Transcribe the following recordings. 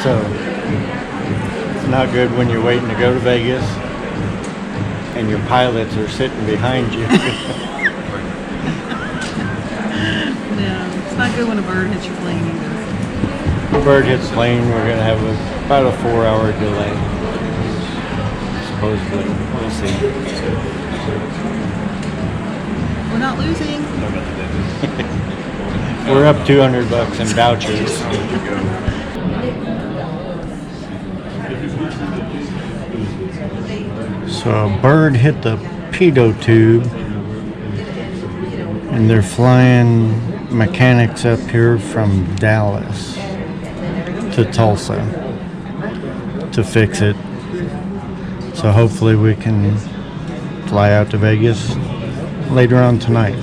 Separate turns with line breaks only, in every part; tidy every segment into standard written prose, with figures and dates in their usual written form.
So it's not good when you're waiting to go to Vegas and your pilots are sitting behind you.
No, it's not good when a bird hits your plane either.
If a bird hits the plane, we're going to have about a 4-hour delay. Supposedly. We'll see.
We're not losing.
We're up $200 in vouchers. So a bird hit the pitot tube, and they're flying mechanics up here from Dallas to Tulsa to fix it. So hopefully we can fly out to Vegas later on tonight.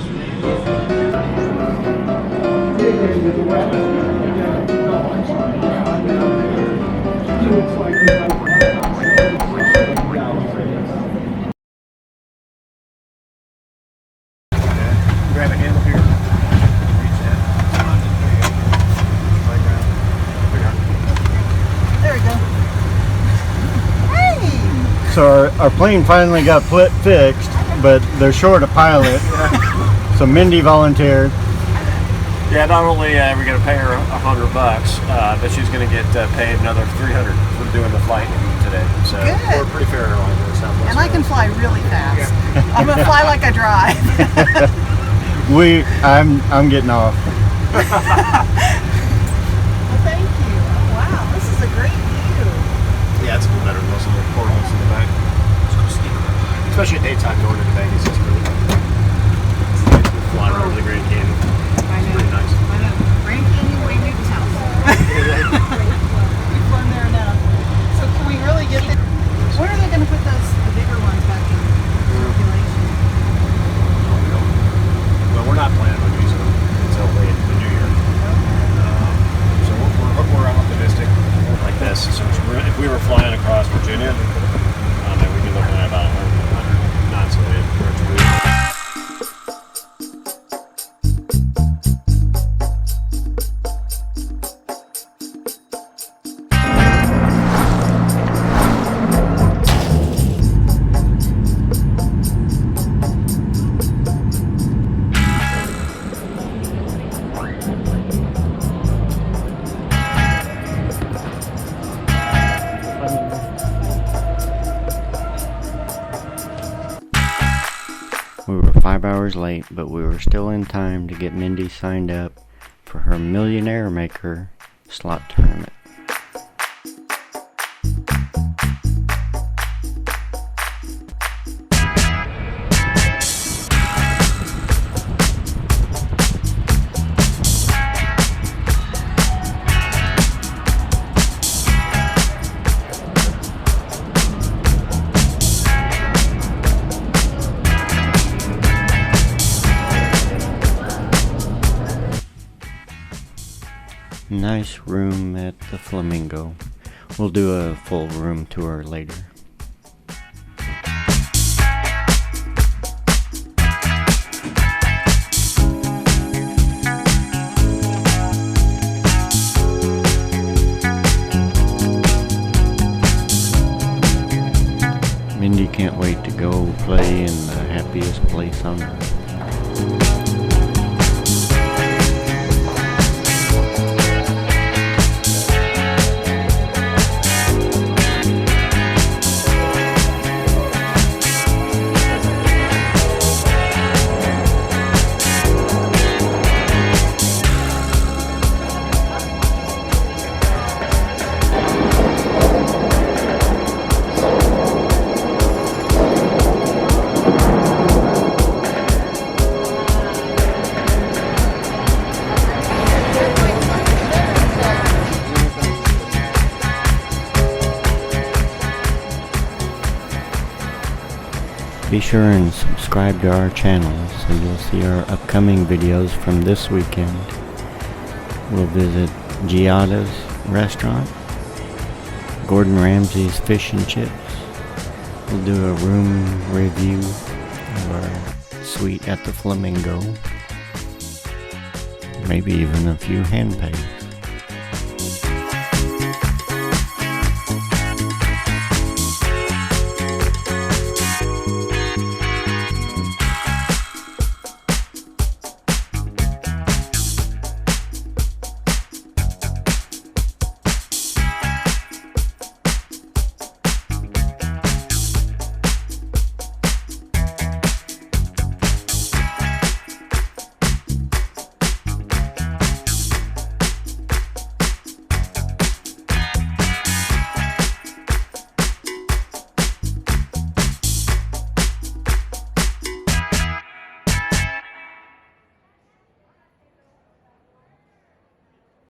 Grab a handle here.
There we go. Hey!
So our plane finally got fixed, but they're short a pilot. So Mindy volunteered.
Yeah, not only are we going to pay her $100, but she's going to get paid another $300 for doing the flight today. So
Good.
we're pretty fair airline for Southwest.
And I can fly really fast. I'm gonna fly like I drive.
I'm getting off.
Well, thank you. Oh, wow, this is a great view.
Yeah, it's a little better than most of the portholes in the back. Especially at daytime going into Vegas, it's really flying over the Grand Canyon.
I know.
Pretty nice.
I know. Grand Canyon, Wayne Newton's house. We've flown there enough. So can we really get there? When are they going to put the bigger ones back in circulation?
Well, we're not planning on using them until late in the new year. So we're optimistic like this. So if we were flying across Virginia, then we'd be looking at about 100 knots a day.
We were 5 hours late, but we were still in time to get Mindy signed up for her Millionaire Maker slot tournament. Nice room at the Flamingo. We'll do a full room tour later. Mindy can't wait to go play in the happiest place on earth. Be sure and subscribe to our channel so you'll see our upcoming videos from this weekend. We'll visit Giada's restaurant, Gordon Ramsay's fish and chips. We'll do a room review of our suite at the Flamingo. Maybe even a few hand paints.